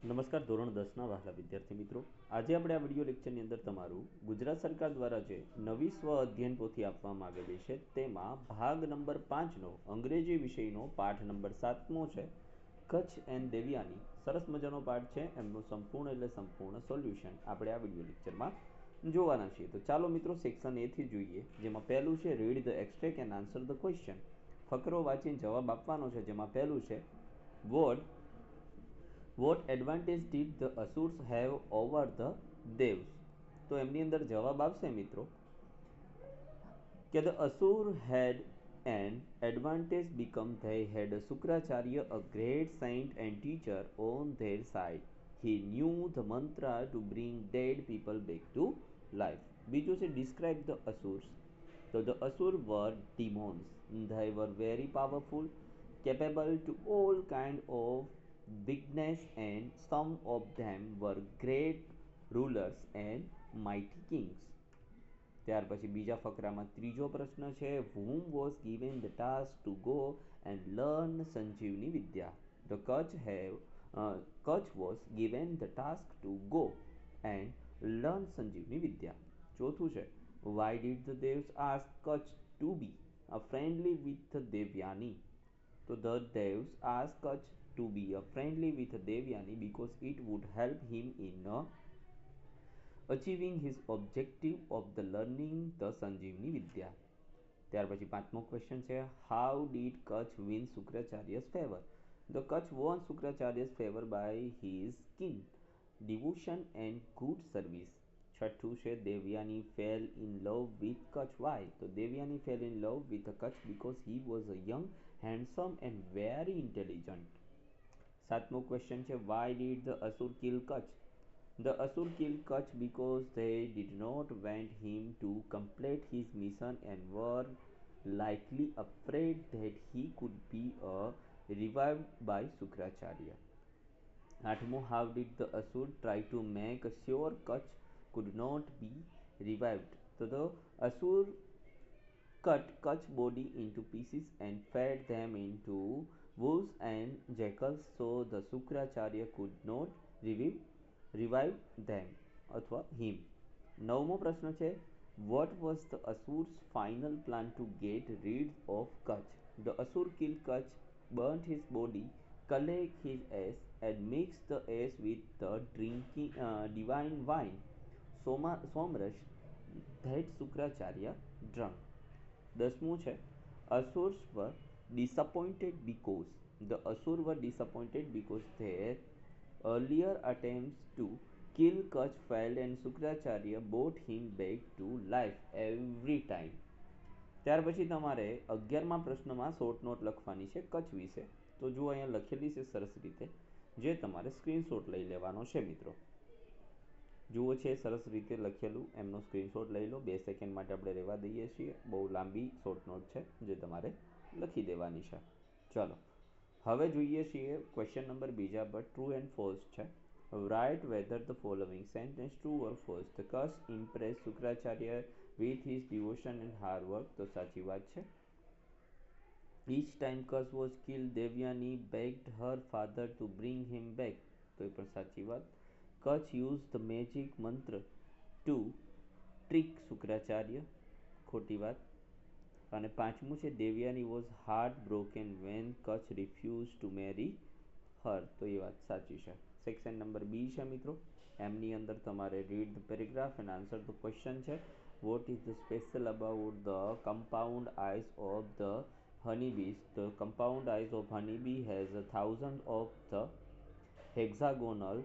નમસ્કાર ધોરણ 10ના વહાલા વિદ્યાર્થી મિત્રો, આજે આપણે આ વિડીયો લેક્ચરની અંદર તમારું ગુજરાત સરકાર દ્વારા જે નવી સ્વ અધ્યયન પોથી આપવામાં આવેલી છે તેમાં ભાગ નંબર 5નો અંગ્રેજી વિષયનો પાઠ નંબર 7મો છે કચ્છ એન્ડ દેવયાની. સરસ મજાનો પાઠ છે, એમનું સંપૂર્ણ સોલ્યુશન આપણે આ વિડીયો લેક્ચરમાં જોવાના છીએ. તો ચાલો મિત્રો સેક્શન એ થી જોઈએ, જેમાં પહેલું છે read the extract and answer the question. ફકરો વાંચીને જવાબ આપવાનો છે, જેમાં પહેલું છે what advantage did the Asurs have over the Devs. તો એમની અંદર જવાબ આવશે મિત્રો કે the Asur had an advantage because they had Shukracharya a great saint and teacher on their side. He knew the mantra to bring dead people back to life. બીજું છે describe the asurs. So the asur were demons. They were very powerful, capable to all kind of wickedness, and some of them were great rulers and mighty kings. ત્યાર પછી બીજા ફકરામાં ત્રીજો પ્રશ્ન છે whom was given the task to go and learn Sanjeevani Vidya. The Kutch was given the task to go and learn સંજીવની વિદ્યા. ચોથું છે why did the devs ask Kutch to be friendly with Devyani. So the devs asked Kutch to be friendly with Devyani because it would help him in achieving his objective of the learning the સંજીવની વિદ્યા. ત્યાર પછી પાંચમો question છે how did Kutch win શુક્રાચાર્ય's favor. The Kutch won શુક્રાચાર્ય's favor by his skill, devotion and good service. છઠ્ઠું છે Devyani fell in love with Kutch. Why? So Devyani fell in love with Kutch because he was a young, handsome and very intelligent. સાતમો question છે why did the asur kill Kutch. The asur killed Kutch because they did not want him to complete his mission and were likely afraid that he could be revived by Shukracharya. આઠમો how did the asur try to make sure Kutch could not be revived. So the asur cut Kutch's body into pieces and fed them into wolves and jackals so the Shukracharya could not revive them અથવા him. નવમો પ્રશ્ન છે what was the Asur's final plan to get rid of Kutch. The Asur killed Kutch, burnt his body, collect his ash and mix the ash with the divine wine Somrash that Shukracharya drank. દસમું છે Asurs were disappointed because their earlier attempts to kill Kutch failed and Shukracharya brought him back to life every time. ત્યાર પછી તમારે 11મા પ્રશ્નમાં short note લખવાની છે કચ્છ વિશે. તો જો અહીંયા લખેલી છે સરસ રીતે, જે તમારે સ્ક્રીનશોટ લઈ લેવાનો છે મિત્રો. જુઓ છે સરસ રીતે લખેલું, એમનો સ્ક્રીનશોટ લઈ લો. 2 સેકન્ડ માટે આપણે રહેવા દઈએ છીએ. બહુ લાંબી શોર્ટ નોટ છે જે તમારે લખી દેવાની છે. ચલો હવે જોઈએ છીએ ક્વેશ્ચન નંબર બીજા પર ટ્રુ એન્ડ ફોલ્સ છે. Write whether the following sentence true or false. The Kacha impress Shukracharya with his devotion and hard work. તો સાચી વાત છે. Each time Kutch was killed, Devyani begged her father to bring him back. તો એ પણ સાચી વાત. Kutch used the magic mantra to trick Shukracharya. ખોટી વાત. અને પાંચમું છે Devyani was heart broken when Kutch refused to marry her. તો એ વાત સાચી છે. સેક્શન નંબર બી છે મિત્રો, એમની અંદર તમારે read the paragraph and answer the question છે. What is the special about the compound eyes of the honeybees? The compound eyes of honeybee has 1,000 of the hexagonal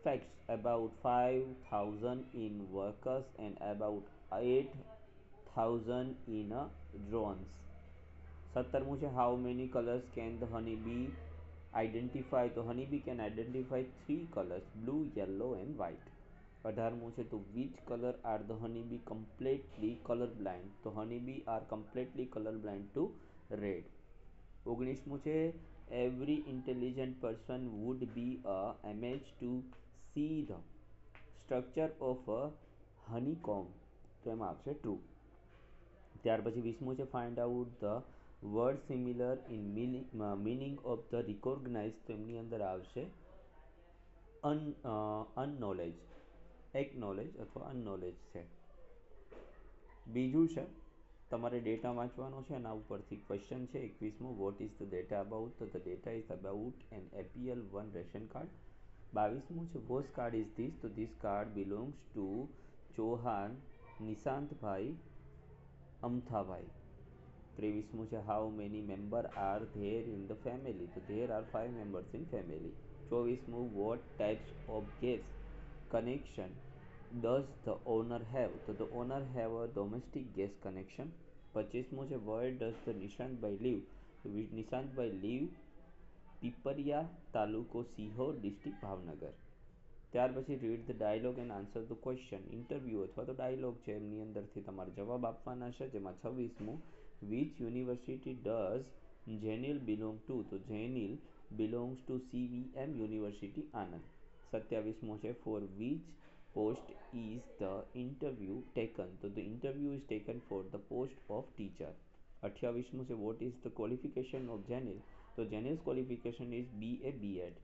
facts, about 5,000 in workers and about 8,000 in drones. 17મું છે how many colors can the honeybee identify? તો honeybee can identify 3 colors, blue, yellow and white. 18મું છે તો which color are the honeybee completely color blind? તો honeybee are completely color blind to red. 19મું છે every intelligent person would be amazed to see the structure of a honeycomb. તો એમાં આવશે true. ત્યાર પછી 20મું છે find out the word similar in meaning of the recognized. તો એમની અંદર આવશે અનનોલેજ, એકનોલેજ અથવા અનનોલેજ છે. બીજું છે તમારે ડેટા વાંચવાનો છે, એના ઉપરથી ક્વેશ્ચન છે 21મો, what is the data about? તો the data is about an APL 1 ration card. 22મું છે વોઝ કાર્ડ ઇઝ ધીસ? તો this card belongs to Chauhan Nishantbhai Amthabhai. 23મું છે how many member are there in the family? તો there are 5 members in family. 24મું what types of gas connection does the owner have? તો the owner have a domestic gas connection. 25મું છે where does the Nishantbhai leave? તો Nishantbhai leave Pipariya, તાલુકો Sihor, district Bhavnagar. ત્યાર પછી read the dialogue and answer the question. Interview અથવા તો dialog છે, એમની અંદરથી તમારે જવાબ આપવાના છે. જેમાં 26મું which university does Jenil belong to? તો Jenil belongs to CVM university Anand. 27મો છે for which post is the interview taken? તો the interview is taken for the post of teacher. 28મું છે what is the qualification of Jenil? તો Jenil's qualification is BA B.Ed.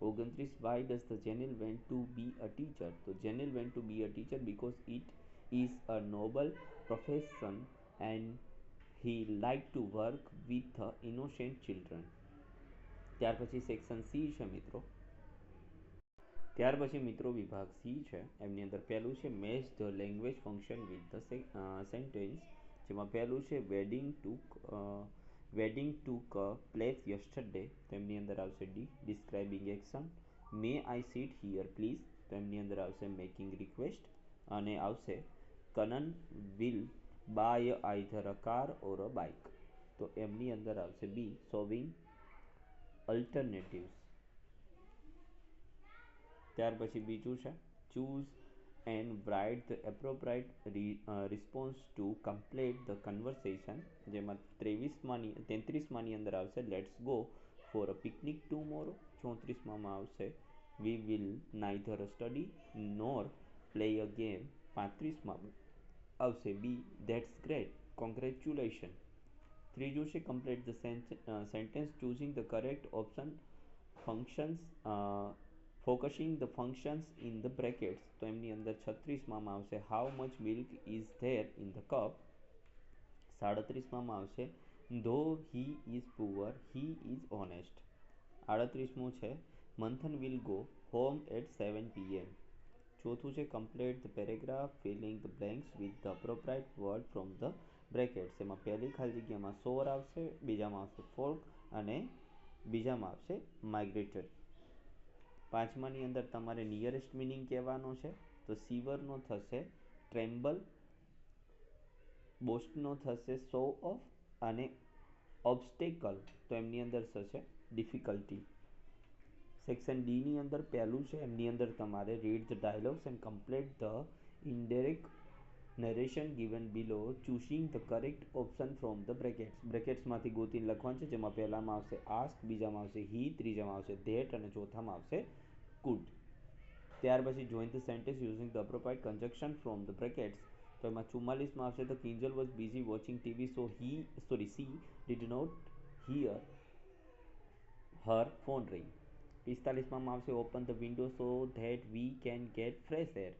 29 why does the Janil went to be a teacher? So Janil went to be a teacher because it is a noble profession and he liked to work with innocent children. ત્યાર પછી section C છે મિત્રો. ત્યાર પછી મિત્રો વિભાગ C છે, એમની અંદર પહેલું છે match the language function with the sentence. જેમાં પહેલું છે વેડિંગ ટુક પ્લેસ યસ્ટરડે. તો એમની અંદર આવશે D describing action. May I sit here please? તો એમની અંદર આવશે મેકિંગ રિક્વેસ્ટ. અને આવશે Kanan will buy either a car or a bike? તો એમની અંદર આવશે બી શોવિંગ અલ્ટરનેટિવ્સ. ત્યાર પછી બીજું છે choose and write the appropriate response to complete the conversation. જેમાં 33માની અંદર આવશે let's go for a picnic tomorrow. 34માં આવશે we will neither study nor play a game. 35માં આવશે બી ધેટ્સ ગ્રેટ કોંગ્રેચ્યુલેશન. ત્રીજું છે complete the sentence choosing the correct option functions focusing the functions in the brackets. તો એમની અંદર 36માં આવશે how much milk is there in the cup. 37માં આવશે though he is poor he is honest. 38મું છે Manthan will go home at 7 PM. ચોથું છે complete the paragraph filling the blanks with the appropriate word from the brackets. એમાં પહેલી ખાલી જગ્યામાં સોર આવશે, બીજામાં આવશે ફોલ્ક અને બીજામાં આવશે માઇગ્રેટરી. પાંચમાની અંદર તમારે નિયરેસ્ટ મિનિંગ કહેવાનો છે. તો સીવરનો થશે ટ્રેમ્બલ, બોસ્ટનો થશે શો ઓફ અને ઓબ્સ્ટેકલ તો એમની અંદર થશે ડિફિકલ્ટી. સેક્શન ડીની અંદર પહેલું છે, એમની અંદર તમારે read the dialogues and complete the indirect narration given below choosing the correct option from the brackets. બ્રેકેટ્સમાંથી ગોતીને લખવાનું છે. જેમાં પહેલામાં આવશે આસ્ક, બીજામાં આવશે હી, ત્રીજામાં આવશે ધેટ અને ચોથામાં આવશે કુડ. ત્યાર પછી join the sentence using the appropriate conjunction from the brackets. તો એમાં 44માં આવશે the Kinjal was busy watching TV so she did not hear her phone ring. 45માં આવશે open the window so that we can get fresh air.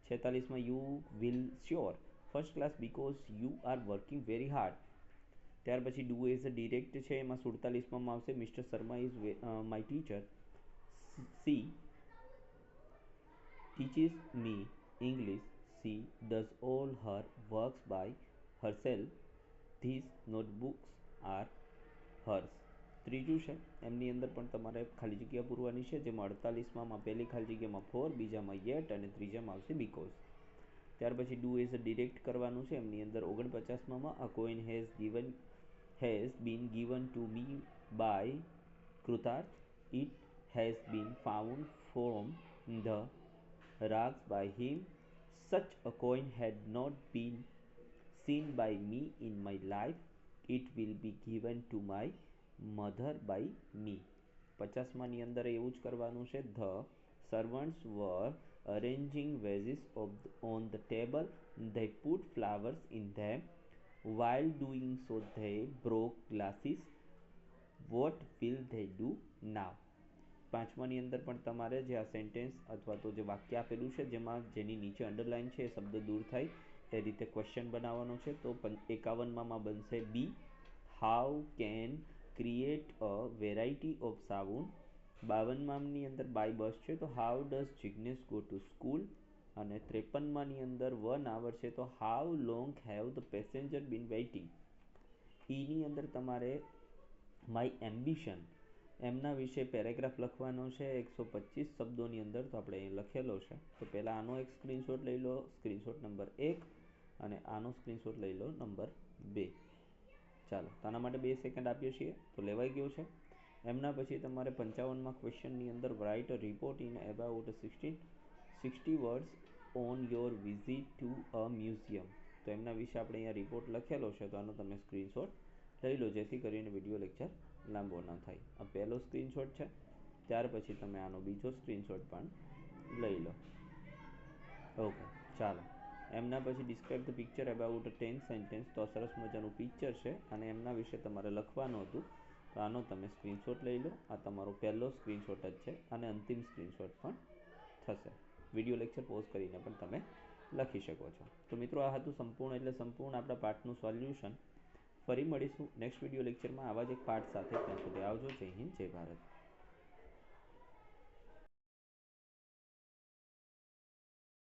46માં you will sure first class because you are working very hard. ત્યાર પછી do as a direct છે, એમાં 47માં આવશે mister Sharma is my teacher. C teaches me English. She does all her works by herself. These notebooks are hers. ત્રીજું છે એમની અંદર પણ તમારે ખાલી જગ્યા પૂરવાની છે. જેમાં 48માં પહેલી ખાલી જગ્યામાં ફોર, બીજામાં યેટ અને ત્રીજામાં આવશે બીકોઝ. ત્યાર પછી ડુ એઝ અ ડિરેક્ટ કરવાનું છે. એમની અંદર 49માં a coin has been given to me by Kritarth. It has been found from the rags by him. Such a coin had not been seen by me in my life. It will be given to my mother by me. 50માની અંદર એવું જ કરવાનું છે. The servants were arranging vases on the table. They put flowers in them. While doing so, they broke glasses. What will they do now? પાંચમાની અંદર પણ તમારે જે આ સેન્ટેન્સ અથવા તો જે વાક્ય આપેલું છે જેમાં જેની નીચે અંડરલાઇન છે એ શબ્દ દૂર થાય એ રીતે ક્વેશ્ચન બનાવવાનો છે. તો 51માં બનશે B, how can create a variety of સાબુન. 52માની અંદર બાય બસ છે તો how does Jignesh go to school. અને 53માની અંદર 1 આવર છે તો how long have the passenger been waiting. ઈની અંદર તમારે માય એમ્બિશન એમના વિશે પેરેગ્રાફ લખવાનો છે 125 શબ્દોની અંદર. તો આપણે અહીં લખેલો છે. તો પહેલાં આનો એક સ્ક્રીનશોટ લઈ લો, સ્ક્રીનશોટ નંબર 1, અને આનો સ્ક્રીનશોટ લઈ લો નંબર 2. ચાલો, આના માટે 2 સેકન્ડ આપીએ છીએ તો લેવાઈ ગયું છે. એમના પછી તમારે 55માં ક્વેશ્ચનની અંદર write a report in about 60 words on your visit to a museum. તો એમના વિશે આપણે અહીંયા રિપોર્ટ લખેલો છે તો આનો તમે સ્ક્રીનશોટ લઈ લો જેથી કરીને વિડીયો લેક્ચર લાંબો ન થાય. આ પહેલો સ્ક્રીનશોટ છે. ત્યાર પછી તમે આનો બીજો સ્ક્રીનશોટ પણ લઈ લો. ઓકે, ચાલો. એમના પછી describe the picture about 10 sentence. તો સરસ મજાનું પિક્ચર છે અને એમના વિશે તમારે લખવાનું હતું તો આનો તમે સ્ક્રીનશોટ લઈ લો. આ તમારો પહેલો સ્ક્રીનશોટ જ છે અને અંતિમ સ્ક્રીનશોટ પણ થશે. વિડીયો લેક્ચર પોઝ કરીને પણ તમે લખી શકો છો. તો મિત્રો, આ હતું સંપૂર્ણ એટલે સંપૂર્ણ આપણા પાઠનું સોલ્યુશન. ફરી મળીશું નેક્સ્ટ વિડીયો લેક્ચરમાં આવા જ એક પાઠ સાથે. ત્યાં સુધી આવજો. જય હિન્દ, જય ભારત.